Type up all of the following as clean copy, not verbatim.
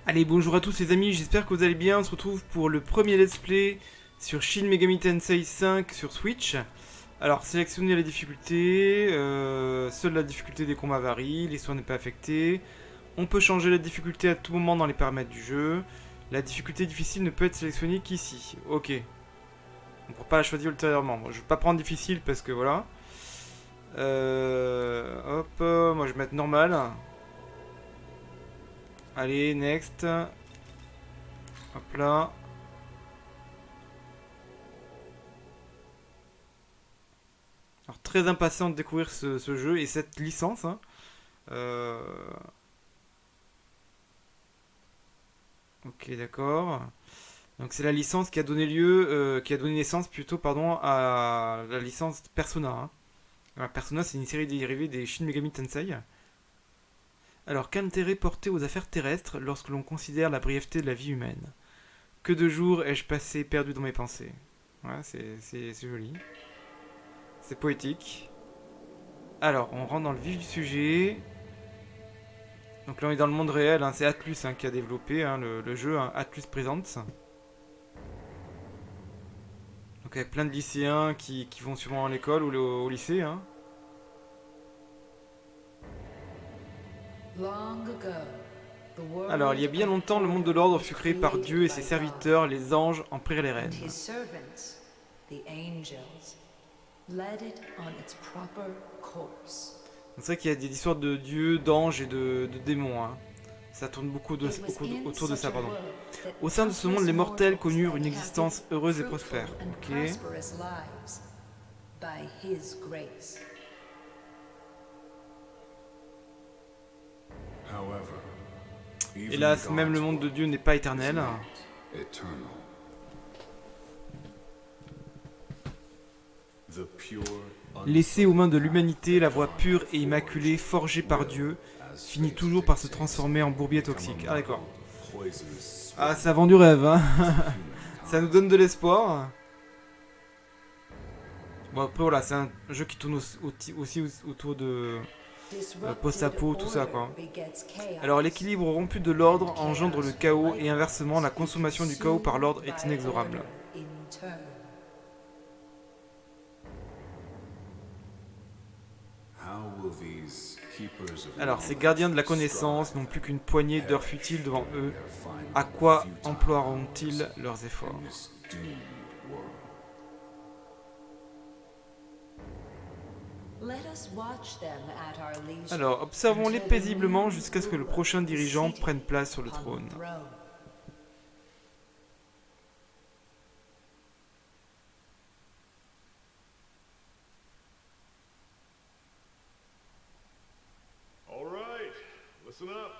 Allez, bonjour à tous les amis, j'espère que vous allez bien. On se retrouve pour le premier let's play sur Shin Megami Tensei 5 sur Switch. Alors, sélectionnez la difficulté, seule la difficulté des combats varie, l'histoire n'est pas affectée. On peut changer la difficulté à tout moment dans les paramètres du jeu. La difficulté difficile ne peut être sélectionnée qu'ici. Ok. On ne pourra pas la choisir ultérieurement. Moi, je vais pas prendre difficile parce que voilà. Hop, moi je vais mettre normal. Allez, next. Hop là. Alors, très impatient de découvrir ce jeu et cette licence, hein. Euh, Ok, d'accord. Donc c'est la licence qui a donné lieu, qui a donné naissance plutôt, pardon, à la licence Persona, hein. Alors, Persona, c'est une série dérivée des Shin Megami Tensei. Alors, qu'intérêt porter aux affaires terrestres lorsque l'on considère la brièveté de la vie humaine? Que de jours ai-je passé perdu dans mes pensées? Voilà, c'est joli. C'est poétique. Alors, on rentre dans le vif du sujet. Donc là, on est dans le monde réel, hein. C'est Atlus, hein, qui a développé, hein, le jeu, hein, Atlus Presents. Donc avec plein de lycéens qui vont sûrement à l'école ou au lycée, hein. Alors, il y a bien longtemps, le monde de l'ordre fut créé par Dieu et ses serviteurs, les anges, en prirent les rênes. C'est vrai qu'il y a des histoires de dieux, d'anges et de démons, hein. Ça tourne beaucoup autour de ça, pardon. Au sein de ce monde, les mortels connurent une existence heureuse et prospère. Ok. Hélas, même le monde de Dieu n'est pas éternel. Laissée aux mains de l'humanité, la voie pure et immaculée, forgée par Dieu, finit toujours par se transformer en bourbier toxique. Ah d'accord. Ah, ça vend du rêve, hein. Ça nous donne de l'espoir. Bon après voilà, c'est un jeu qui tourne aussi autour de post-apo, tout ça quoi. Alors l'équilibre rompu de l'ordre engendre le chaos et inversement la consommation du chaos par l'ordre est inexorable. Alors ces gardiens de la connaissance n'ont plus qu'une poignée d'heures futiles devant eux. À quoi emploieront-ils leurs efforts? Alors observons-les paisiblement jusqu'à ce que le prochain dirigeant prenne place sur le trône. All right, listen up.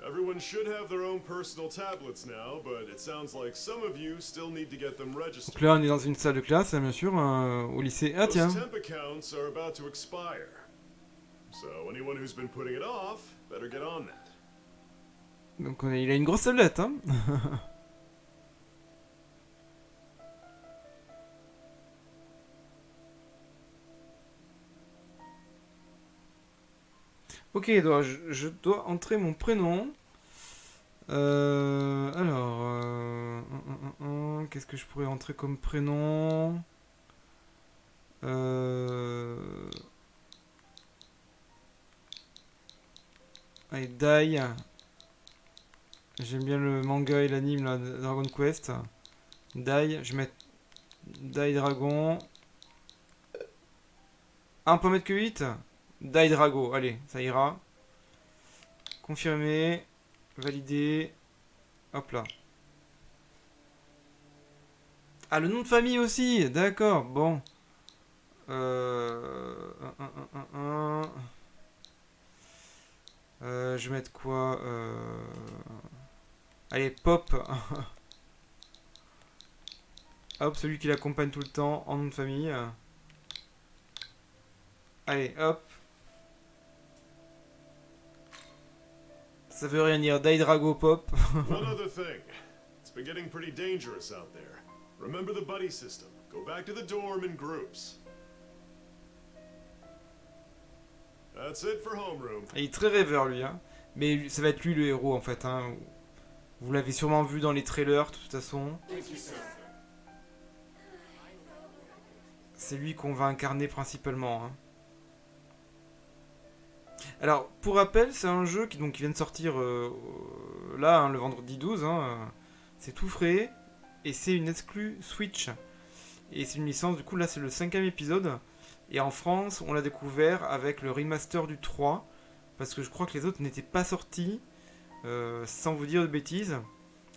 Everyone should have their own personal tablets now, but it sounds like some of you still need to get them Donc registered. là on est dans une salle de classe, hein, bien sûr, au lycée. Ah Those tiens. temp accounts are about to expire. So anyone who's been putting it off, better get on that. Donc il a une grosse tablette, hein. Ok, donc, je dois entrer mon prénom. Alors, qu'est-ce que je pourrais entrer comme prénom? Allez, Dai. J'aime bien le manga et l'anime, là, Dragon Quest. Dai, je vais mettre Dai Dragon. Ah, on peut mettre que 8. Dai Drago, allez, ça ira. Confirmer. Valider. Hop là. Ah, le nom de famille aussi, d'accord, bon. Je vais mettre quoi Allez, Pop. Hop, celui qui l'accompagne tout le temps en nom de famille. Allez, hop. Ça veut rien dire, Daidrago Pop. One other thing. It's been getting pretty dangerous out there. Remember the buddy system. Go back to the dorm in groups. That's it for homeroom. Et il est très rêveur, lui. Hein. Mais ça va être lui le héros, en fait. Hein. Vous l'avez sûrement vu dans les trailers, de toute façon. C'est lui qu'on va incarner principalement. Hein. Alors, pour rappel, c'est un jeu qui vient de sortir là, hein, le vendredi 12. Hein, c'est tout frais. Et c'est une exclue Switch. Et c'est une licence, du coup, là, c'est le 5e épisode. Et en France, on l'a découvert avec le remaster du 3. Parce que je crois que les autres n'étaient pas sortis. Sans vous dire de bêtises.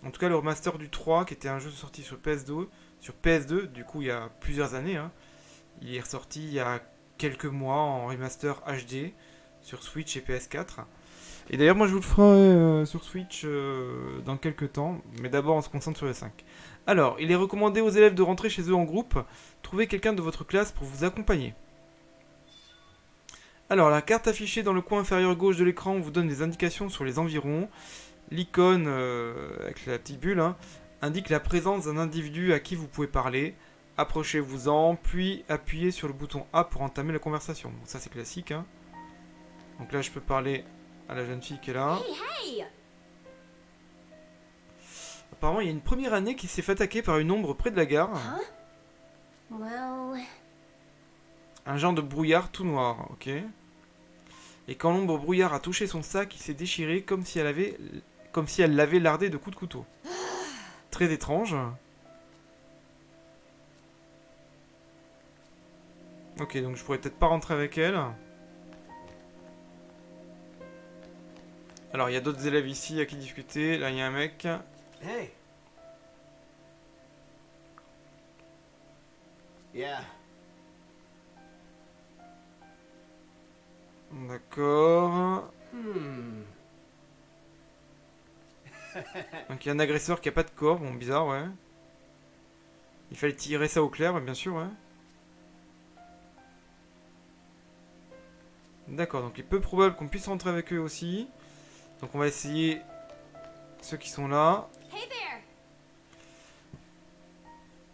En tout cas, le remaster du 3, qui était un jeu sorti sur PS2, du coup, il y a plusieurs années. Hein, il est ressorti il y a quelques mois en remaster HD sur Switch et PS4. Et d'ailleurs, moi, je vous le ferai sur Switch dans quelques temps. Mais d'abord, on se concentre sur le 5. Alors, il est recommandé aux élèves de rentrer chez eux en groupe. Trouvez quelqu'un de votre classe pour vous accompagner. Alors, la carte affichée dans le coin inférieur gauche de l'écran vous donne des indications sur les environs. L'icône, avec la petite bulle, hein, indique la présence d'un individu à qui vous pouvez parler. Approchez-vous-en, puis appuyez sur le bouton A pour entamer la conversation. Bon, ça, c'est classique. Hein. Donc là, je peux parler à la jeune fille qui est là. Hey, hey! Apparemment, il y a une première année qui s'est fait attaquer par une ombre près de la gare. Huh? Well, Un genre de brouillard tout noir, ok. Et quand l'ombre brouillard a touché son sac, il s'est déchiré comme si elle l'avait lardé de coups de couteau. Très étrange. Ok, donc je pourrais peut-être pas rentrer avec elle. Alors, il y a d'autres élèves ici à qui discuter. Là, il y a un mec. Hey. Yeah. D'accord. Hmm. Donc, il y a un agresseur qui a pas de corps. Bon, bizarre, ouais. Il fallait tirer ça au clair, bien sûr, ouais. D'accord, donc il est peu probable qu'on puisse rentrer avec eux aussi. Donc on va essayer ceux qui sont là. hey there!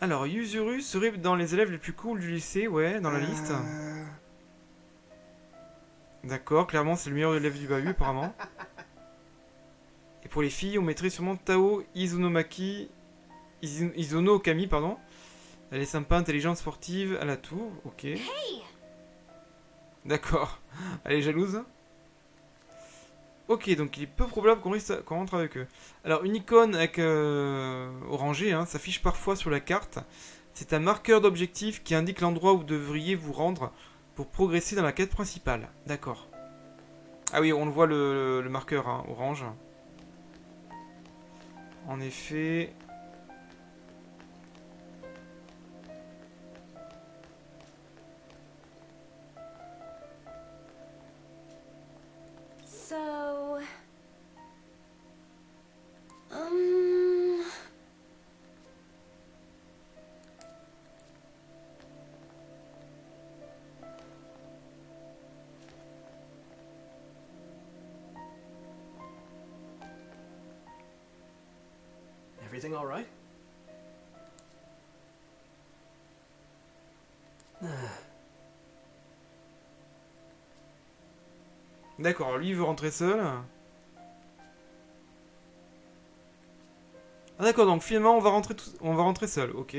Alors, Yuzuru serait dans les élèves les plus cool du lycée, ouais, dans la liste. D'accord, clairement c'est le meilleur élève du bahut apparemment. Et pour les filles, on mettrait sûrement Tao Izuno Okami, pardon. Elle est sympa, intelligente, sportive, à la tour, ok. Hey! D'accord. Elle est jalouse. Ok, donc il est peu probable qu'on rentre avec eux. Alors, une icône avec orangé hein, s'affiche parfois sur la carte. C'est un marqueur d'objectif qui indique l'endroit où vous devriez vous rendre pour progresser dans la quête principale. D'accord. Ah oui, on le voit le marqueur hein, orange. En effet... So... Um... Everything all right? D'accord, lui il veut rentrer seul. Ah d'accord, donc finalement on va rentrer seul, ok.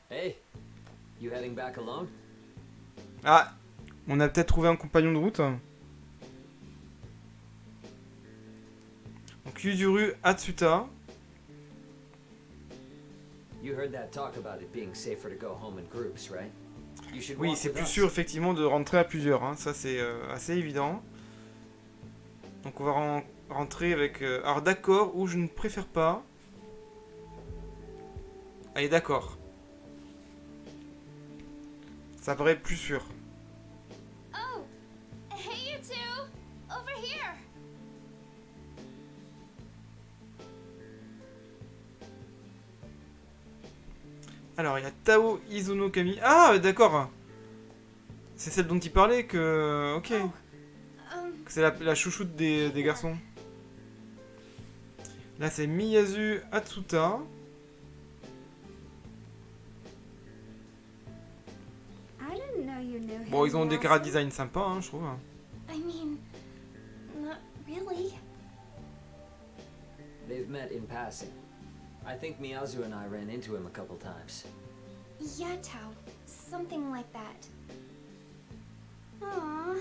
Hey, you heading back alone? Ah, on a peut-être trouvé un compagnon de route. Donc Yuzuru Atsuta. You heard that talk about it being safer to go home in groups, right? You should Oui, walk c'est with plus us. sûr effectivement de rentrer à plusieurs, hein. Ça c'est assez évident. Donc on va rentrer avec... alors d'accord, ou je ne préfère pas. Allez, d'accord. Ça paraît plus sûr. Oh! Hey, you two! Over here! Alors il y a Tao Izuno Kami. Ah d'accord. C'est celle dont il parlait que... Ok. Que c'est la chouchoute des garçons. Là, c'est Miyazu Atsuta. I didn't know you knew him. Bon, ils ont des Miyazu. chara design sympas, hein, je trouve. I mean, not really. They've met in passing. I think Miyazu and I ran into him a couple times. Yeah, Tao. Something like that. Aw,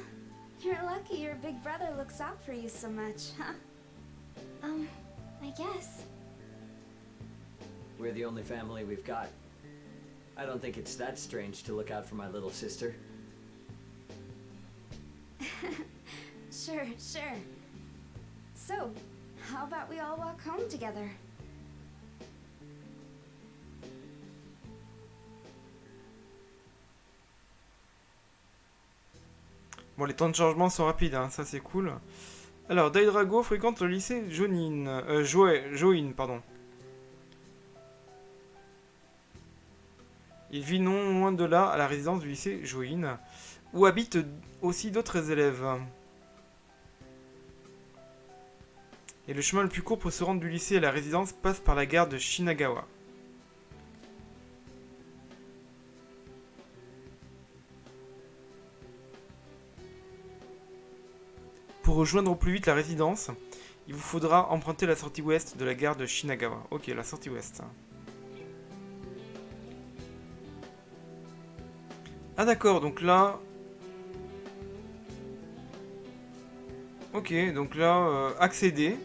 you're lucky your big brother looks out for you so much, huh? I guess. We're the only family we've got. I don't think it's that strange to look out for my little sister. Sure, sure. So, how about we all walk home together? Bon, les temps de changement sont rapides, hein, ça c'est cool. Alors, Daidrago fréquente le lycée Join, pardon. Il vit non loin de là, à la résidence du lycée Join, où habitent aussi d'autres élèves. Et le chemin le plus court pour se rendre du lycée à la résidence passe par la gare de Shinagawa. Pour rejoindre au plus vite la résidence, il vous faudra emprunter la sortie ouest de la gare de Shinagawa. Ok, la sortie ouest. Ah d'accord, donc là... Ok, donc là, accéder.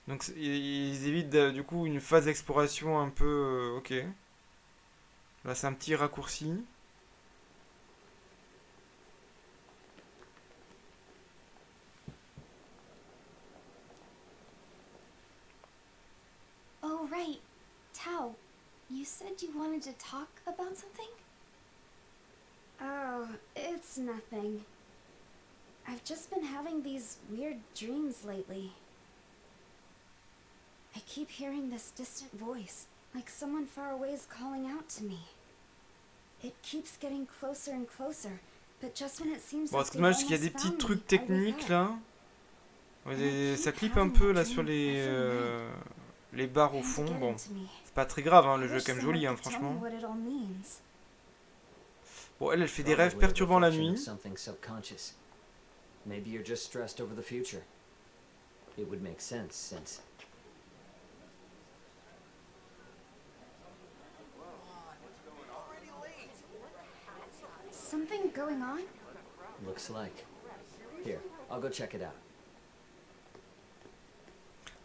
Donc ils évitent du coup une phase d'exploration un peu... ok. Là c'est un petit raccourci. Oh, right. Tao, you said you wanted to talk about something? Oh, it's nothing. I've just been having these weird dreams lately. I keep hearing this distant voice, like someone far away is calling out to me. It keeps getting closer and closer, but just when it seems Bon, like c'est they've dommage qu'il y a almost des petits found me, trucs I wake techniques up. là. Ouais, And I ça keep clip un having peu that là dream sur every night. les barres au Trying to fond. get Bon, into me. c'est pas très grave, hein, le I jeu est wish quand même someone joli, hein, could tell me franchement. what it all means. Bon, elle fait des rêves Probably a perturbants la reflection of nuit. something subconscious. Maybe you're just stressed over the future. It would make sense since Something going on? looks like. Here, I'll go check it out.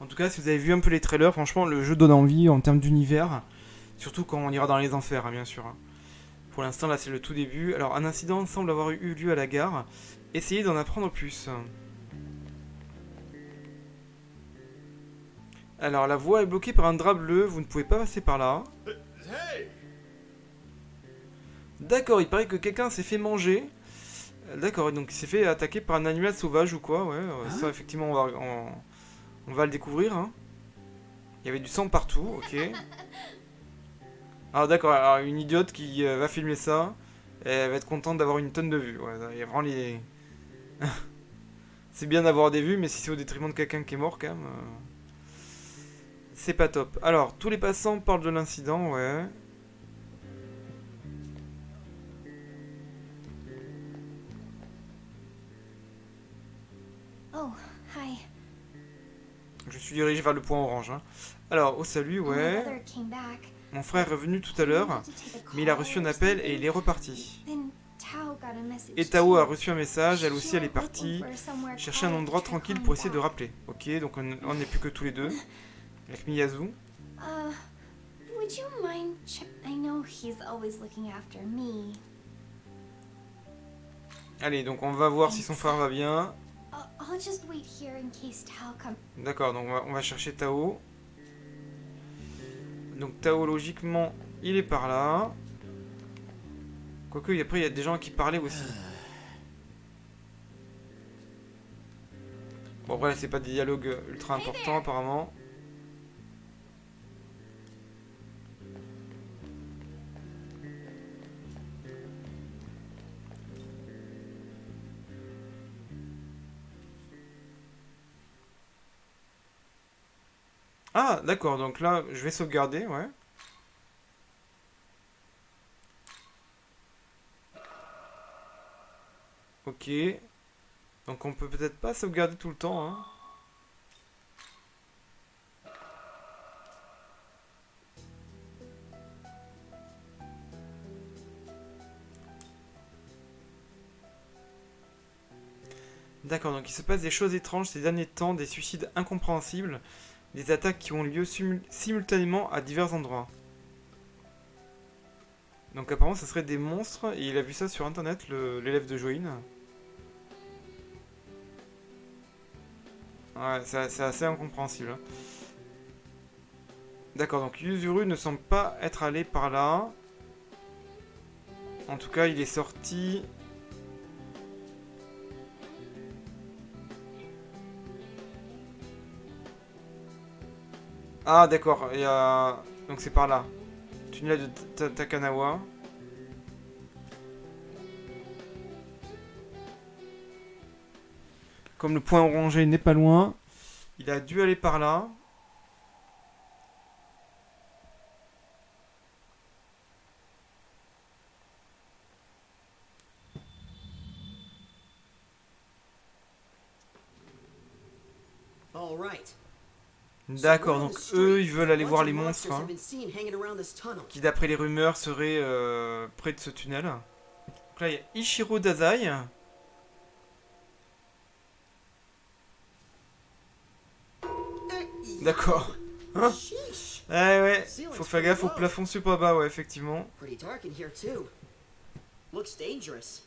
En tout cas, si vous avez vu un peu les trailers, franchement, le jeu donne envie en termes d'univers. Surtout quand on ira dans les enfers, hein, bien sûr. Hein. Pour l'instant, là, c'est le tout début. Alors, un incident semble avoir eu lieu à la gare. Essayez d'en apprendre plus. Alors, la voie est bloquée par un drap bleu. Vous ne pouvez pas passer par là. Hey! D'accord, il paraît que quelqu'un s'est fait manger. D'accord, donc il s'est fait attaquer par un animal sauvage ou quoi, ouais. Ça, effectivement, on va le découvrir. Hein. Il y avait du sang partout, ok. Alors d'accord, alors une idiote qui va filmer ça, et elle va être contente d'avoir une tonne de vues. Ouais, il y a vraiment les... c'est bien d'avoir des vues, mais si c'est au détriment de quelqu'un qui est mort, quand même... c'est pas top. Alors, tous les passants parlent de l'incident, ouais. Oh, hi. Je suis dirigé vers le point orange. Hein. Alors, au salut, My ouais. brother came back. Mon frère est revenu tout à l'heure, mais il a reçu un appel et il est reparti. Then Tao got a message Et Tao a too. reçu un message, elle aussi She elle est went looking partie for somewhere chercher un quiet endroit to try tranquille calling pour essayer de back. rappeler. Ok, donc on n'est plus que tous les deux. Avec Miyazu. Would you mind I know he's always looking after me. Allez, donc on va voir si son frère va bien. I'll just wait here in case Tao comes. D'accord, donc on va chercher Tao. Donc Tao, logiquement, il est par là. Quoique, après, il y a des gens qui parlaient aussi. Bon, après, c'est pas des dialogues ultra importants, apparemment. Ah, d'accord, donc là, je vais sauvegarder, ouais. Ok. Donc on peut peut-être pas sauvegarder tout le temps, hein. D'accord, donc il se passe des choses étranges ces derniers temps, des suicides incompréhensibles, des attaques qui ont lieu simultanément à divers endroits. Donc apparemment ce serait des monstres, et il a vu ça sur internet, l'élève de Join. Ouais, c'est assez incompréhensible, hein. D'accord, donc Yuzuru ne semble pas être allé par là. En tout cas, il est sorti... Ah, d'accord, il y a... Donc c'est par là. Tunnel de Takanawa. Comme le point orangé n'est pas loin, il a dû aller par là. All right. D'accord, donc eux, ils veulent aller voir les monstres, hein, qui d'après les rumeurs seraient près de ce tunnel. Donc là, il y a Ichiro Dazai. D'accord. Hein? Ouais, ouais, faut faire gaffe au plafond super bas, ouais, effectivement. Pretty dark in here too. Looks dangerous.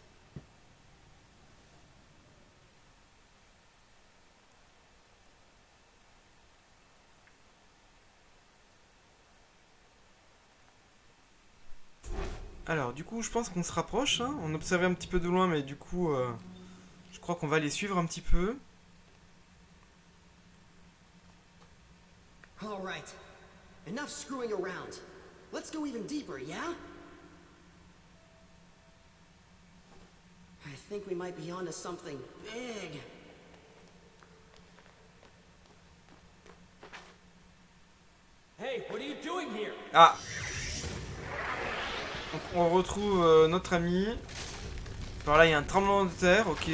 Alors, du coup, je pense qu'on se rapproche, hein. On observait un petit peu de loin, mais du coup, je crois qu'on va les suivre un petit peu. All right. Enough screwing around. Let's go even deeper, yeah? I think we might be onto something big. Hey, what are you doing here? Ah! Donc, on retrouve notre ami. Par là, il y a un tremblement de terre, ok.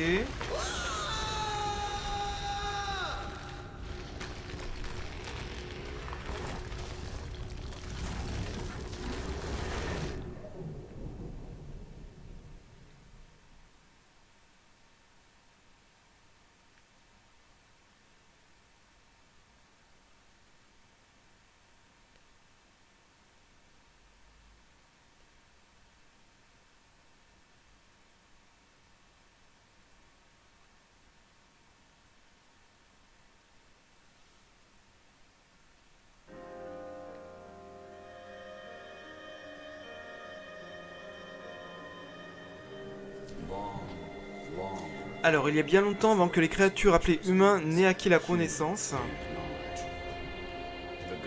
Alors, il y a bien longtemps, avant que les créatures appelées humains n'aient acquis la connaissance,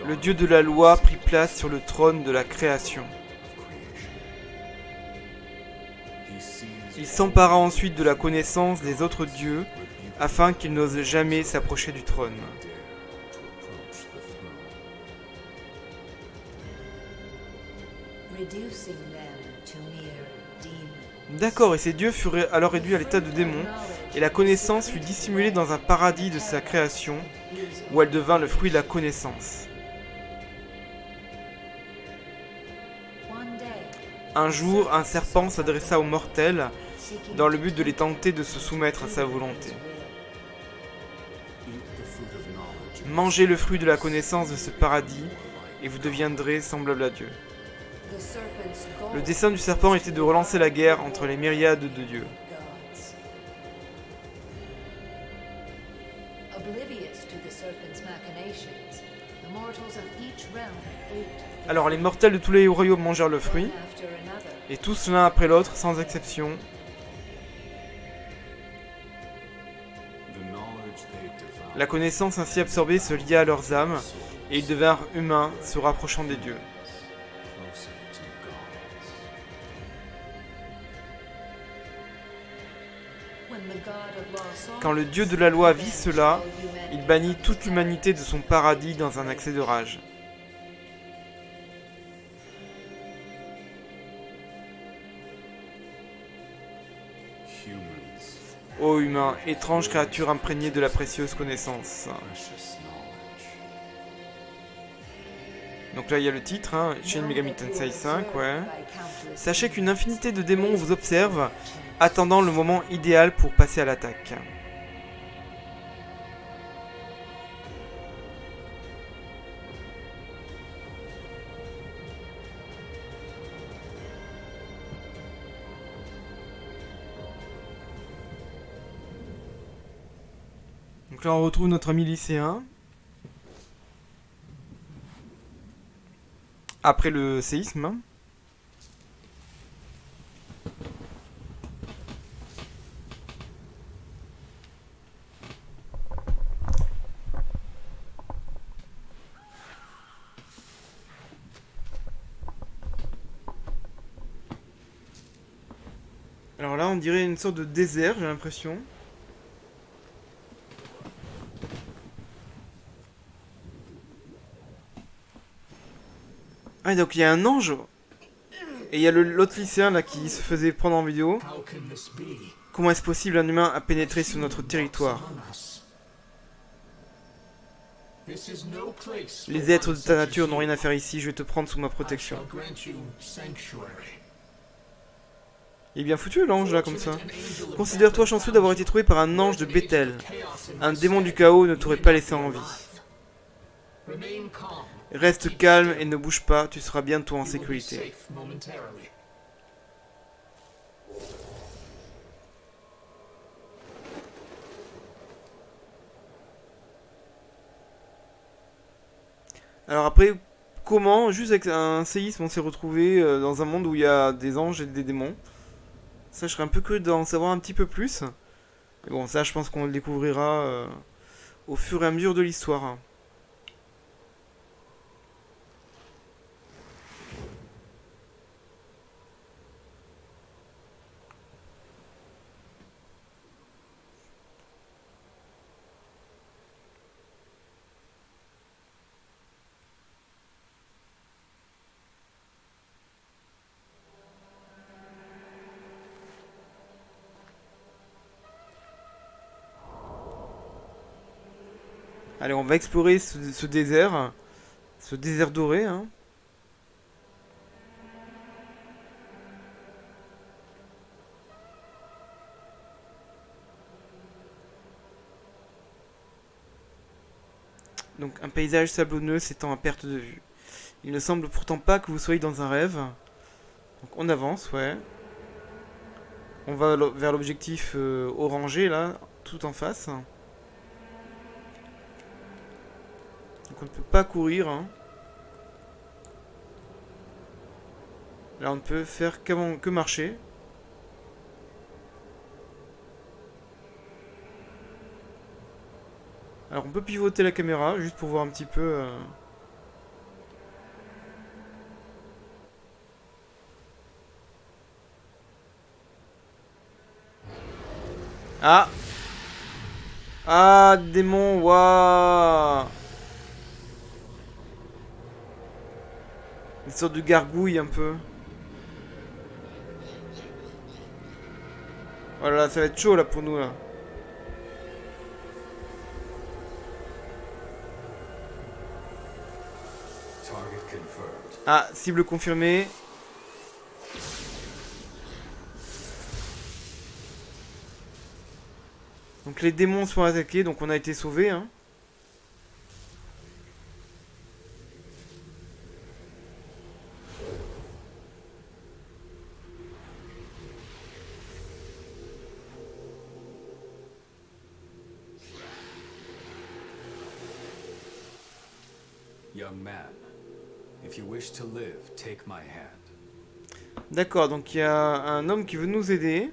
le dieu de la loi prit place sur le trône de la création. Il s'empara ensuite de la connaissance des autres dieux, afin qu'ils n'osent jamais s'approcher du trône. Reducing them to mere demons. D'accord, et ces dieux furent alors réduits à l'état de démons, et la connaissance fut dissimulée dans un paradis de sa création, où elle devint le fruit de la connaissance. One day, Un jour, un serpent s'adressa aux mortels, dans le but de les tenter de se soumettre à sa volonté. Mangez le fruit de la connaissance de ce paradis, et vous deviendrez semblable à Dieu. the serpent's goal Le dessein du serpent était de relancer la guerre entre les myriades de dieux. gods. Oblivious to the serpent's machinations, the mortals of each realm ate the Alors les mortels de tous les royaumes mangèrent le fruit, one after another. et tous l'un après l'autre, sans exception. La connaissance ainsi absorbée se lia à leurs âmes, et ils devinrent humains, se rapprochant des dieux. When the god of lost Quand le dieu de la loi vit cela, il bannit toute l'humanité de son paradis dans un accès de rage. Ô humain, étrange créature imprégnée de la précieuse connaissance. Donc là il y a le titre, hein, Shin Megami Tensei 5, ouais. Sachez qu'une infinité de démons vous observent, attendant le moment idéal pour passer à l'attaque. Donc là on retrouve notre ami lycéen. Après le séisme. Alors là on dirait une sorte de désert, j'ai l'impression. Ah donc il y a un ange. Et il y a l'autre lycéen là qui se faisait prendre en vidéo. Comment est-ce possible un humain a pénétré sur notre territoire? Les êtres de ta nature n'ont rien à faire ici, je vais te prendre sous ma protection. Il est bien foutu l'ange là comme ça. Considère-toi chanceux d'avoir été trouvé par un ange de Bethel. Un démon du chaos ne t'aurait pas laissé en vie. Reste calme et ne bouge pas, tu seras bientôt en sécurité. Alors après, comment, juste avec un séisme, on s'est retrouvé dans un monde où il y a des anges et des démons? Ça, je serais un peu curieux d'en savoir un petit peu plus. Mais bon, ça, je pense qu'on le découvrira au fur et à mesure de l'histoire. Allez, on va explorer ce désert doré, hein. Donc un paysage sablonneux s'étend à perte de vue. Il ne semble pourtant pas que vous soyez dans un rêve. Donc on avance, ouais. On va vers l'objectif orangé, là, tout en face. Donc on ne peut pas courir, hein. Là on ne peut faire que marcher. Alors on peut pivoter la caméra, juste pour voir un petit peu... Ah! Ah, démon, waouh! Une sorte de gargouille un peu. Voilà, ça va être chaud là pour nous là. Ah, cible confirmée. Donc les démons sont attaqués, donc on a été sauvés, hein. Young man, if you wish to live, take my hand. D'accord, donc il y a un homme qui veut nous aider.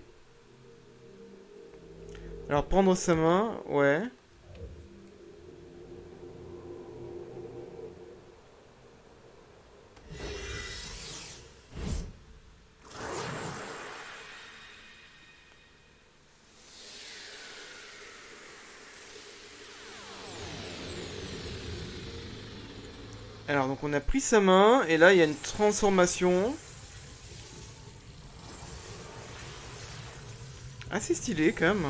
Alors prendre sa main, ouais. Alors, donc on a pris sa main, et là, il y a une transformation. Assez stylé, quand même.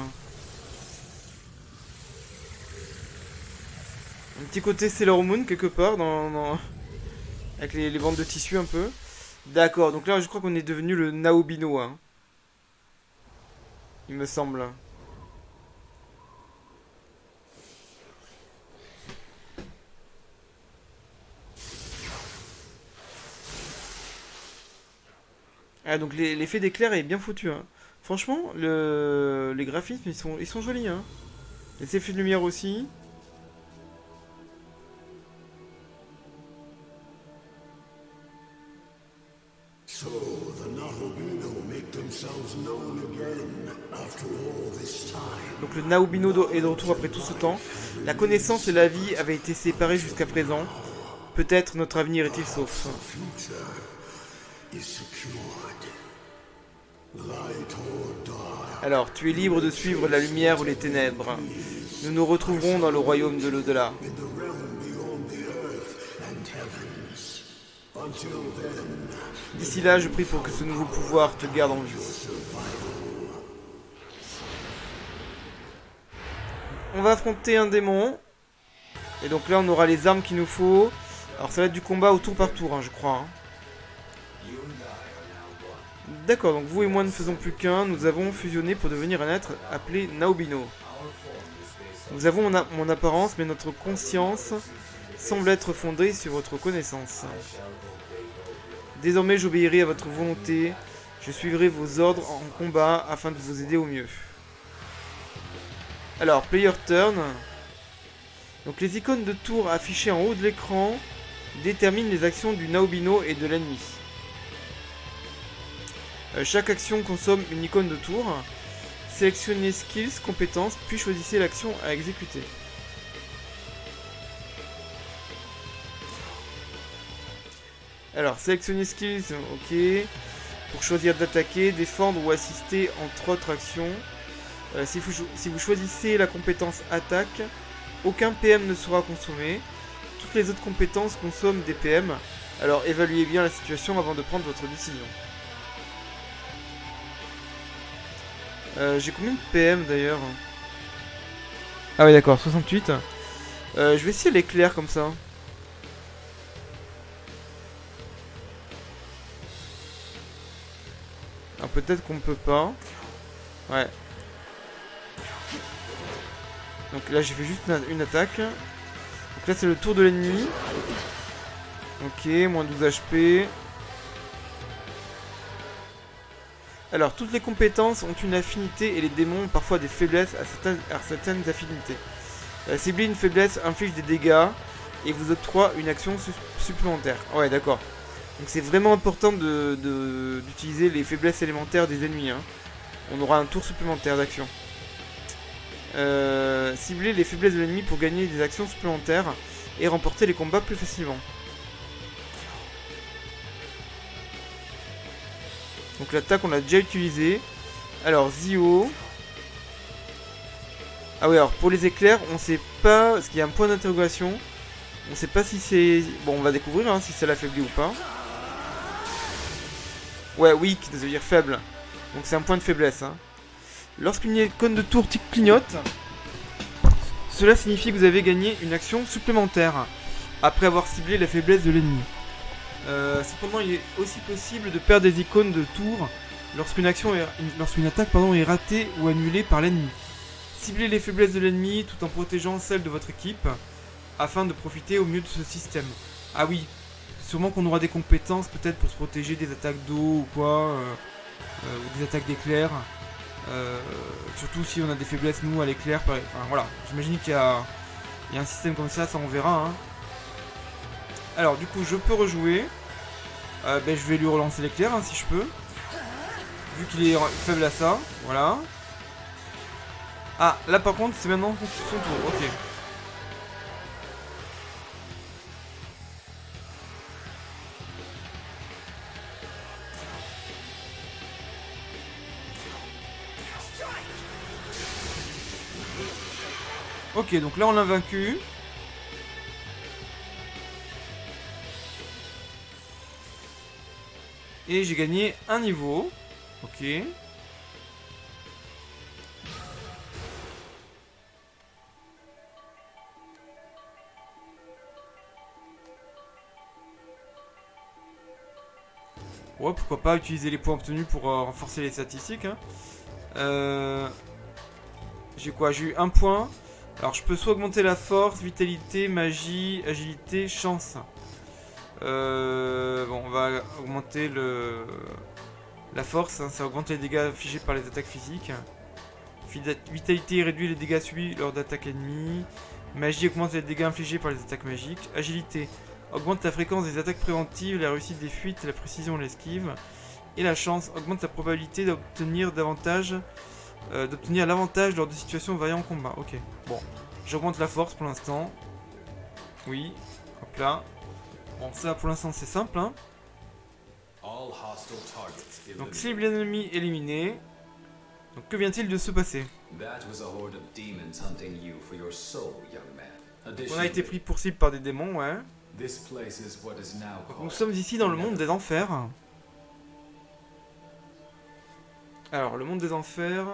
Un petit côté Sailor Moon, quelque part, avec les bandes de tissu, un peu. D'accord, donc là, je crois qu'on est devenu le Naobino, hein. Il me semble. Ah, donc l'effet d'éclair est bien foutu, hein. Franchement, les graphismes, ils sont jolis, hein. Les effets de lumière aussi. So, the Naobino make themselves known again after all this time. Donc le Naobino est de retour après tout ce temps. La connaissance et la vie avaient été séparées jusqu'à présent. Peut-être notre avenir est-il sauf. Future is secured. Light or dark, Alors, tu es libre de suivre la lumière ou les ténèbres. Nous nous retrouverons dans le royaume de l'au-delà. in the realm beyond the earth and heavens. Until then, D'ici là, je prie pour que ce nouveau pouvoir te garde en vie. On va affronter un démon. Et donc là, on aura les armes qu'il nous faut. Alors, ça va être du combat au tour par tour, hein, je crois. Hein. D'accord, donc vous et moi ne faisons plus qu'un. Nous avons fusionné pour devenir un être appelé Naobino. Nous avons mon apparence, mais notre conscience semble être fondée sur votre connaissance. Désormais, j'obéirai à votre volonté. Je suivrai vos ordres en combat afin de vous aider au mieux. Alors, Player Turn. Donc les icônes de tour affichées en haut de l'écran déterminent les actions du Naobino et de l'ennemi. Chaque action consomme une icône de tour. Sélectionnez Skills, compétences, puis choisissez l'action à exécuter. Alors, sélectionnez Skills, ok. Pour choisir d'attaquer, défendre ou assister entre autres actions. Si vous choisissez la compétence attaque, aucun PM ne sera consommé. Toutes les autres compétences consomment des PM. Alors évaluez bien la situation avant de prendre votre décision. J'ai combien de PM d'ailleurs? Ah oui d'accord, 68. Je vais essayer l'éclair comme ça. Ah, peut-être qu'on peut pas. Ouais. Donc là j'ai fait juste une attaque. Donc là c'est le tour de l'ennemi. Ok, moins 12 HP. Alors toutes les compétences ont une affinité et les démons ont parfois des faiblesses à certaines affinités. Cibler une faiblesse inflige des dégâts et vous octroie une action supplémentaire. Ouais d'accord. Donc c'est vraiment important d'utiliser les faiblesses élémentaires des ennemis. Hein. On aura un tour supplémentaire d'action. Cibler les faiblesses de l'ennemi pour gagner des actions supplémentaires et remporter les combats plus facilement. Donc l'attaque on l'a déjà utilisée. Alors Zio. Ah oui alors pour les éclairs on sait pas, parce qu'il y a un point d'interrogation. On sait pas si c'est... Bon on va découvrir hein, si ça l'affaiblit ou pas. Ouais weak, ça veut dire faible. Donc c'est un point de faiblesse hein. Lorsqu'une icône de tour clignote, cela signifie que vous avez gagné une action supplémentaire après avoir ciblé la faiblesse de l'ennemi. Cependant, il est aussi possible de perdre des icônes de tour lorsqu'une attaque est ratée ou annulée par l'ennemi. Ciblez les faiblesses de l'ennemi tout en protégeant celles de votre équipe afin de profiter au mieux de ce système. Ah oui, sûrement qu'on aura des compétences peut-être pour se protéger des attaques d'eau ou quoi, ou des attaques d'éclair. Surtout si on a des faiblesses nous à l'éclair. Enfin voilà, j'imagine qu'il y a un système comme ça on verra. Hein. Alors du coup je peux rejouer. Je vais lui relancer l'éclair hein, si je peux. Vu qu'il est faible à ça. Voilà. Ah là par contre c'est maintenant son tour. Ok. Ok, donc là on l'a vaincu. Et j'ai gagné un niveau. Ok. Ouais, pourquoi pas utiliser les points obtenus pour renforcer les statistiques. Hein. J'ai quoi? J'ai eu un point. Alors je peux soit augmenter la force, vitalité, magie, agilité, chance. Bon, on va augmenter la force, hein, ça augmente les dégâts infligés par les attaques physiques. Vitalité réduit les dégâts subis lors d'attaques ennemies. Magie augmente les dégâts infligés par les attaques magiques. Agilité augmente la fréquence des attaques préventives, la réussite des fuites, la précision, l'esquive. Et la chance augmente la probabilité d'obtenir l'avantage lors de situations variant en combat. Ok, bon, j'augmente la force pour l'instant. Oui, hop là. Bon, ça pour l'instant c'est simple. Hein. All hostile targets Donc cible ennemi éliminé. Donc que vient-il de se passer? That was a horde of demons hunting you for your soul, young man. On a été pris pour cible par des démons, ouais. This place is what is now Donc called nous sommes ici dans le monde des enfers. Alors, le monde des enfers,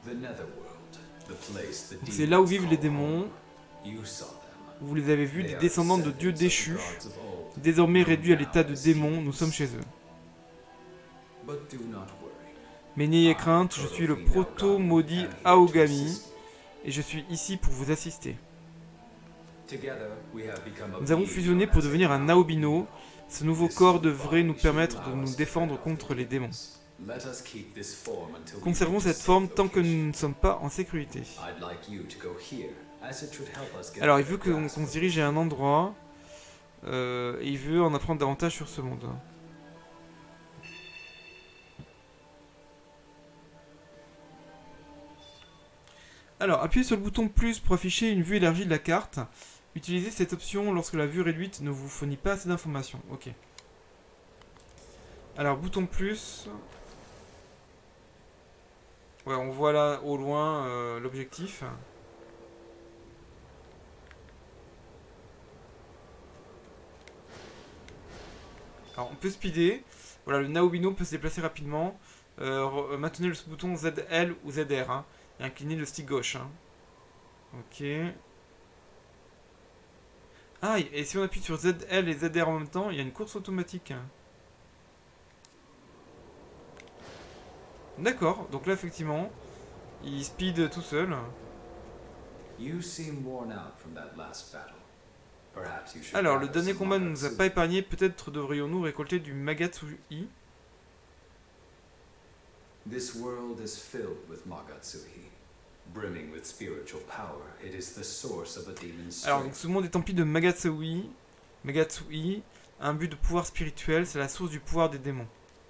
the Netherworld, the place the c'est là où demons vivent les call démons. home. You saw them. Vous les avez vus, They des are descendants de dieux descendants of the déchus. gods of old. Désormais réduits à l'état de Now démons, nous sommes chez eux. But do not worry. Mais n'ayez crainte, je suis le proto-maudit Aogami. Et je suis ici pour vous assister. Together, we have become a Nous avons being fusionné known pour as a devenir un Naobino. Naobino. Ce nouveau corps devrait nous permettre de nous défendre contre les démons. Let us keep this form until we Conservons reach a cette safe forme tant que location. nous ne sommes pas en sécurité. I'd like you to go here, as it should help us get Alors a il veut better qu'on grasp se of dirige à un endroit. Et il veut en apprendre davantage sur ce monde. Alors, appuyez sur le bouton plus pour afficher une vue élargie de la carte. Utilisez cette option lorsque la vue réduite ne vous fournit pas assez d'informations. Ok. Alors, bouton plus. Ouais, on voit là au loin l'objectif. Alors, on peut speeder. Voilà, le Naobino peut se déplacer rapidement. Maintenez le bouton ZL ou ZR. Hein, et inclinez le stick gauche. Hein. Ok. Ah, et si on appuie sur ZL et ZR en même temps, il y a une course automatique. D'accord, donc là effectivement, il speed tout seul. You seem worn out from that last battle. Perhaps you should Alors, le gather dernier some combat ne nous a Magatsu. pas épargné, peut-être devrions-nous récolter du Magatsui. This world is filled with Magatsuhi. Brimming with spiritual power, it is the source of a demon's Alors, donc, strength. ce monde est empli de Magatsui. Magatsui, un but de pouvoir spirituel, c'est la source du pouvoir des démons.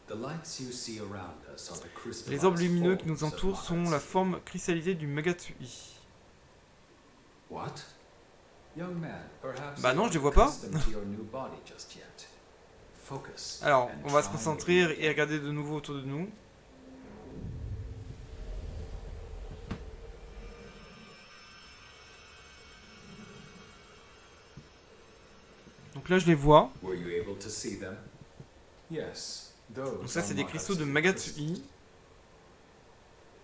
The lights you see around us are the crystallized Les orbes lumineux qui nous forms of entourent sont la Magatsu. forme cristallisée du Magatsui. What? Young man, perhaps Bah you non, aren't je les vois pas. accustomed to your new body just yet. Focus Alors, and on va se try concentrer again. et regarder de nouveau autour de nous. Donc là, je les vois. Were you able to see them? Yes, those Donc ça, c'est are des cristaux de Magatsu Magatsui.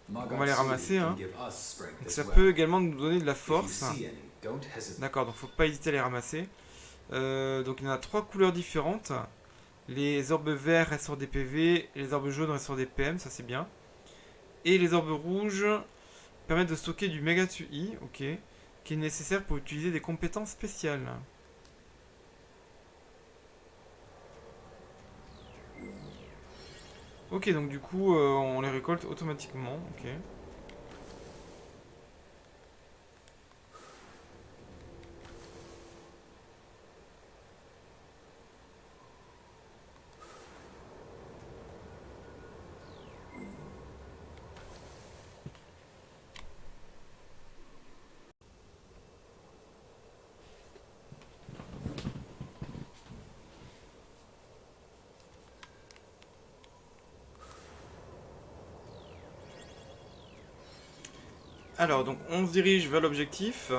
crystals. On va les ramasser, Magatsu hein. can give us strength Donc as ça well. peut également nous donner de la If you force. see any, don't hesitate. D'accord, donc faut pas hésiter à les ramasser. Donc il y en a 3 couleurs différentes. Les orbes verts restent des PV, et les orbes jaunes restent des PM, ça c'est bien. Et les orbes rouges permettent de stocker du Magatsui, ok, qui est nécessaire pour utiliser des compétences spéciales. Ok, donc du coup on les récolte automatiquement, ok. Alors, donc on se dirige vers l'objectif.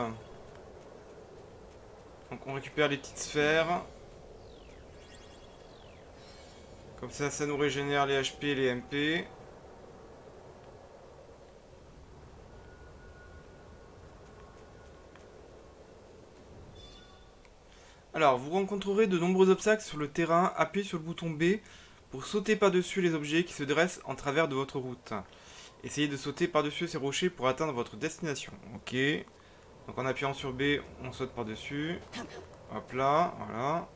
Donc on récupère les petites sphères. Comme ça nous régénère les HP et les MP. Alors, vous rencontrerez de nombreux obstacles sur le terrain. Appuyez sur le bouton B pour sauter par-dessus les objets qui se dressent en travers de votre route. Essayez de sauter par-dessus ces rochers pour atteindre votre destination. Ok. Donc en appuyant sur B, on saute par-dessus. Hop là, voilà.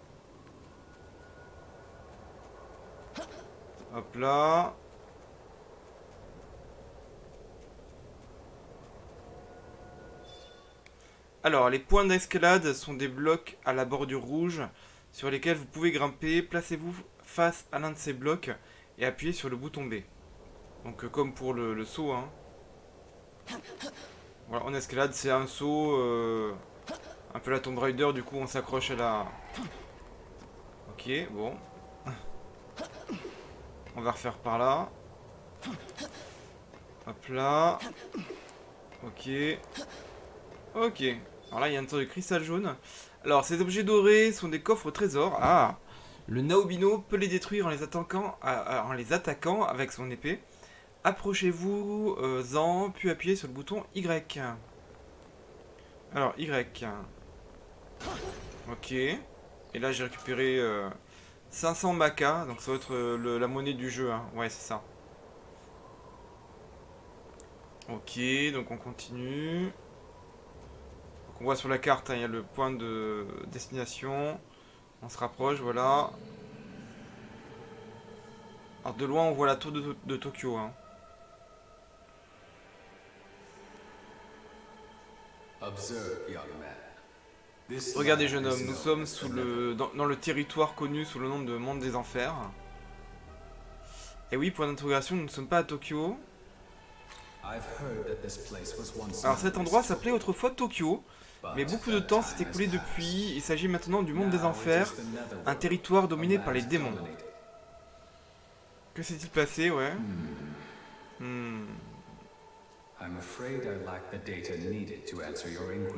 Hop là. Alors, les points d'escalade sont des blocs à la bordure rouge sur lesquels vous pouvez grimper. Placez-vous face à l'un de ces blocs et appuyez sur le bouton B. Donc, comme pour le saut, hein. Voilà, en escalade, c'est un saut un peu la Tomb Raider, du coup, on s'accroche à la... Ok, bon. On va refaire par là. Hop là. Ok. Ok. Alors là, il y a une sorte de cristal jaune. Alors, ces objets dorés sont des coffres au trésor. Ah. Le Naobino peut les détruire en les attaquant avec son épée. Approchez-vous-en, puis appuyez sur le bouton Y. Alors, Y. Ok. Et là, j'ai récupéré 500 Maka. Donc, ça va être la monnaie du jeu. Hein. Ouais, c'est ça. Ok, donc on continue. Donc on voit sur la carte, hein, il y a le point de destination. On se rapproche, voilà. Alors de loin, on voit la tour de Tokyo. Hein. Regardez, jeune homme, nous sommes dans le territoire connu sous le nom de Monde des Enfers. Et oui, point d'interrogation, nous ne sommes pas à Tokyo. Alors cet endroit s'appelait autrefois Tokyo, mais beaucoup de temps s'est écoulé depuis. Il s'agit maintenant du Monde des Enfers, un territoire dominé par les démons. Que s'est-il passé, ouais?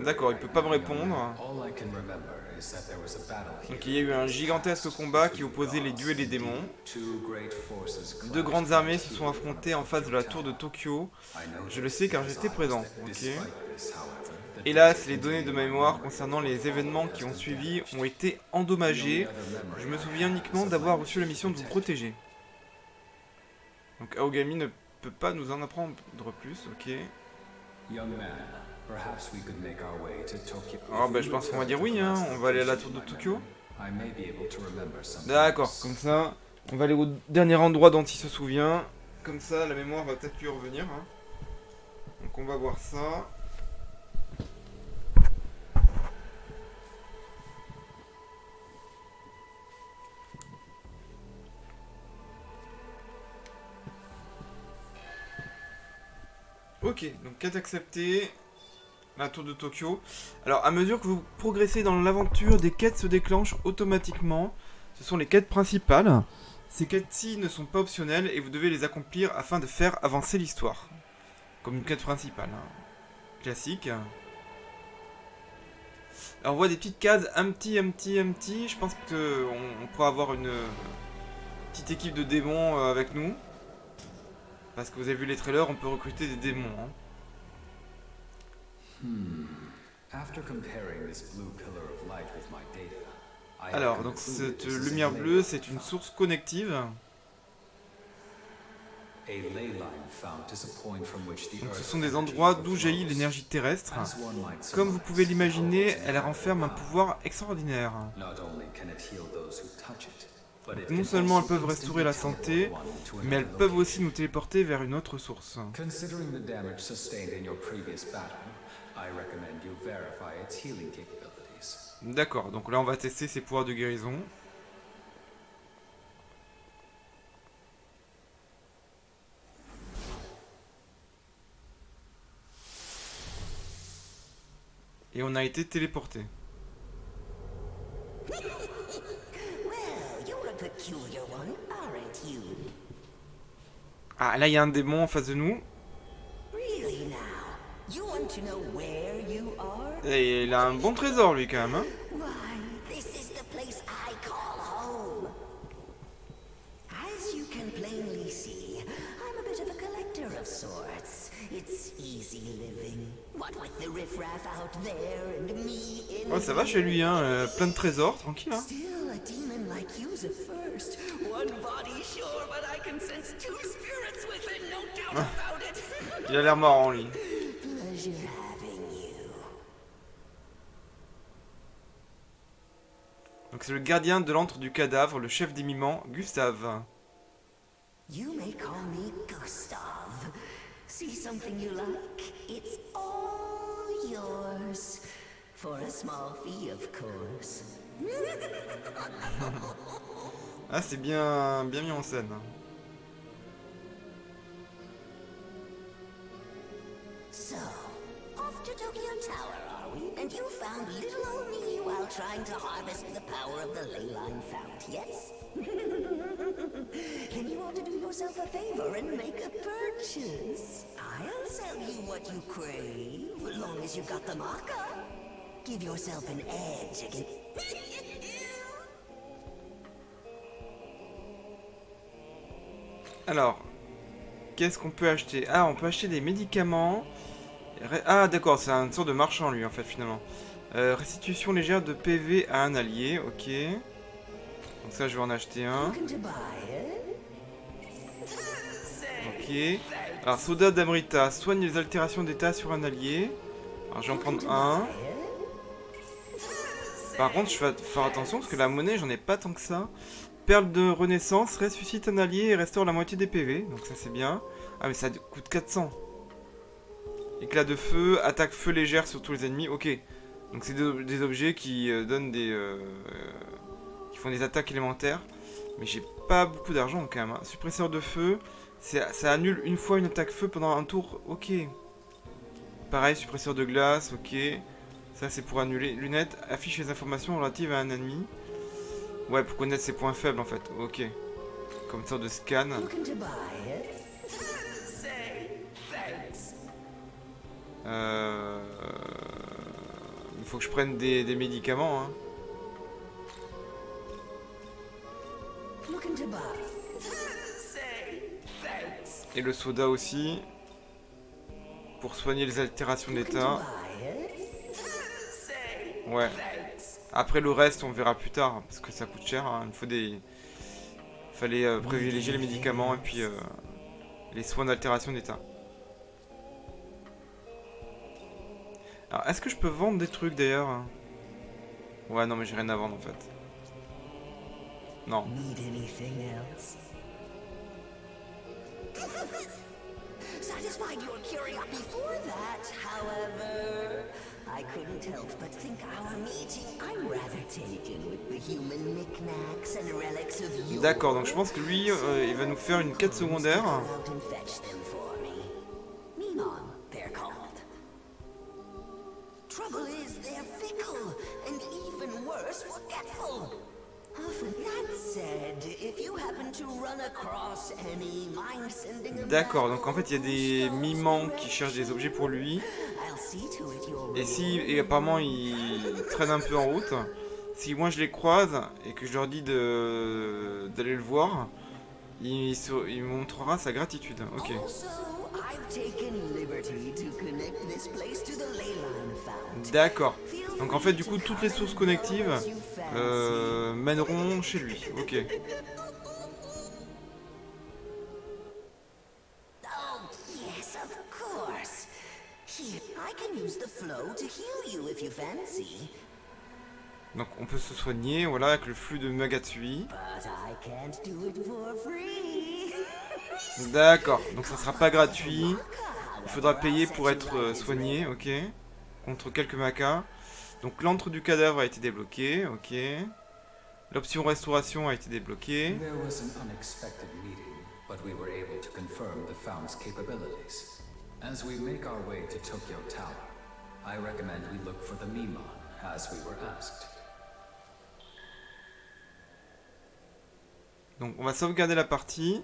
D'accord, il peut pas me répondre. Donc il y a eu un gigantesque combat qui opposait les dieux et les démons. Deux grandes armées se sont affrontées en face de la tour de Tokyo. Je le sais car j'étais présent. Okay. Hélas, les données de ma mémoire concernant les événements qui ont suivi ont été endommagées. Je me souviens uniquement d'avoir reçu la mission de vous protéger. Donc Aogami ne peut pas nous en apprendre plus, ok. Oh bah je pense qu'on va dire oui, hein. On va aller à la tour de Tokyo. D'accord, comme ça, on va aller au dernier endroit dont il se souvient. Comme ça, la mémoire va peut-être lui revenir. Hein. Donc on va voir ça. Ok, donc quête acceptée. La tour de Tokyo. Alors, à mesure que vous progressez dans l'aventure, des quêtes se déclenchent automatiquement. Ce sont les quêtes principales. Ces quêtes-ci ne sont pas optionnelles et vous devez les accomplir afin de faire avancer l'histoire. Comme une quête principale. Hein. Classique. Alors, on voit des petites cases empty. Je pense qu'on pourra avoir une petite équipe de démons avec nous. Parce que vous avez vu les trailers, on peut recruter des démons. Hein. Alors, donc cette lumière bleue, c'est une source connective. Donc ce sont des endroits d'où jaillit l'énergie terrestre. Comme vous pouvez l'imaginer, elle renferme un pouvoir extraordinaire. Donc, non seulement elles peuvent restaurer la santé, mais elles peuvent aussi nous téléporter vers une autre source. D'accord, donc là on va tester ses pouvoirs de guérison. Et on a été téléporté. Ah, là il y a un démon en face de nous. Et il a un bon trésor lui quand même. Hein. sorts. It's easy living. What with the riffraff out there and me in Ouais, ça va chez lui, hein. Plein de trésors, tranquille, hein. Still a demon like you's a first. One body sure, but I can sense two spirits within, no doubt about it. Il a l'air marrant, lui. Pleasure having you. Donc c'est le gardien de l'antre du cadavre, le chef des mimans, Gustave. You may call me Gustav. See something you like? It's all yours. For a small fee, of course. Ah, c'est bien mis en scène. So, off to Tokyo Tower, are we? And you found little old me while trying to harvest the power of the Leyline Fount, yes? Then you ought to do yourself a favor and make a purchase. I'll sell you what you crave, as long as you got the maca. Give yourself an edge again. Alors, qu'est-ce qu'on peut acheter? Ah, on peut acheter des médicaments. Ah, d'accord, c'est une sorte de marchand, lui, en fait, finalement. Restitution légère de PV à un allié, ok. Donc ça, je vais en acheter un. Ok. Alors, soda d'Amrita soigne les altérations d'état sur un allié. Alors, je vais en prendre un. Par contre, je vais faire attention parce que la monnaie, j'en ai pas tant que ça. Perle de renaissance ressuscite un allié et restaure la moitié des PV. Donc ça, c'est bien. Ah, mais ça coûte 400. Éclat de feu, attaque feu légère sur tous les ennemis. Ok. Donc c'est des objets qui donnent des... qui font des attaques élémentaires. Mais j'ai pas beaucoup d'argent quand même. Hein. Suppresseur de feu. Ça annule une fois une attaque feu pendant un tour. Ok. Pareil, suppresseur de glace. Ok. Ça c'est pour annuler. Lunettes, affiche les informations relatives à un ennemi. Ouais, pour connaître ses points faibles en fait. Ok. Comme une sorte de scan. Il faut que je prenne des médicaments. Hein. Et le soda aussi. Pour soigner les altérations d'état. Ouais. Après le reste, on verra plus tard. Parce que ça coûte cher. Hein. Il faut des... Fallait privilégier les médicaments et puis les soins d'altération d'état. Alors, est-ce que je peux vendre des trucs d'ailleurs? Ouais, non, mais j'ai rien à vendre en fait. Non. Satisfied your curiosity before that, however, I couldn't help but think our meeting. I'm rather taken with the human knickknacks and relics of you. D'accord, donc je pense que lui, il va nous faire une quête secondaire. Trouble is, they're fickle, and even worse, forgetful. That said, if you happen to run across any mind sending. D'accord, donc en fait il y a des mimans qui cherchent des objets pour lui. Et apparemment ils traînent un peu en route. Si moi je les croise et que je leur dis d'aller le voir, il me montrera sa gratitude. Ok. D'accord. Donc en fait du coup toutes les sources connectives mèneront chez lui. Ok. Donc on peut se soigner, voilà, avec le flux de Magatsui. D'accord, donc ça sera pas gratuit. Il faudra payer pour être soigné, ok. Contre quelques macas. Donc l'antre du cadavre a été débloqué, ok. L'option restauration a été débloquée. There was an unexpected meeting, but we were able to confirm the Fount's capabilities. As we make our way to Tokyo Tower, I recommend we look for the Mimon, as we were asked. Donc on va sauvegarder la partie.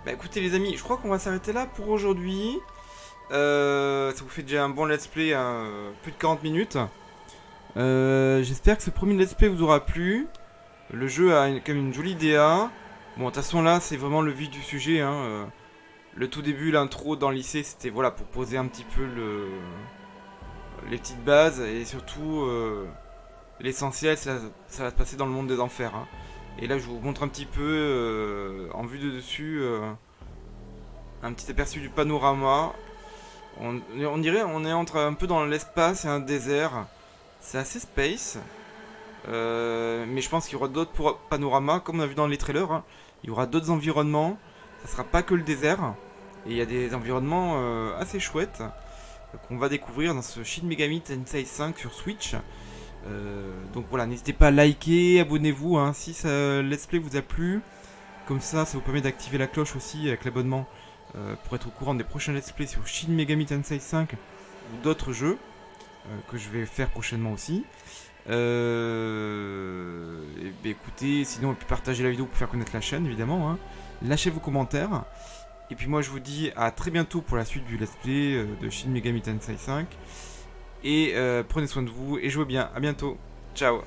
Bah écoutez les amis, je crois qu'on va s'arrêter là pour aujourd'hui. Ça vous fait déjà un bon let's play, plus de 40 minutes. J'espère que ce premier let's play vous aura plu. Le jeu a quand même une jolie DA. Bon, de toute façon là, c'est vraiment le vif du sujet. Hein. Le tout début, l'intro dans le lycée, c'était voilà, pour poser un petit peu les petites bases. Et surtout, l'essentiel, ça va se passer dans le monde des enfers. Hein. Et là, je vous montre un petit peu, en vue de dessus, un petit aperçu du panorama. On dirait on est entre un peu dans l'espace et un désert. C'est assez space. Mais je pense qu'il y aura d'autres panoramas, comme on a vu dans les trailers. Hein. Il y aura d'autres environnements. Ça sera pas que le désert. Et il y a des environnements assez chouettes qu'on va découvrir dans ce Shin Megami Tensei 5 sur Switch. Donc voilà, n'hésitez pas à liker, abonnez-vous hein, si ce let's play vous a plu. Comme ça vous permet d'activer la cloche aussi avec l'abonnement pour être au courant des prochains let's play sur Shin Megami Tensei 5 ou d'autres jeux que je vais faire prochainement aussi. Et écoutez, sinon, et puis partagez la vidéo pour faire connaître la chaîne évidemment. Hein. Lâchez vos commentaires. Et puis moi je vous dis à très bientôt pour la suite du let's play de Shin Megami Tensei 5. Et prenez soin de vous et jouez bien. À bientôt. Ciao.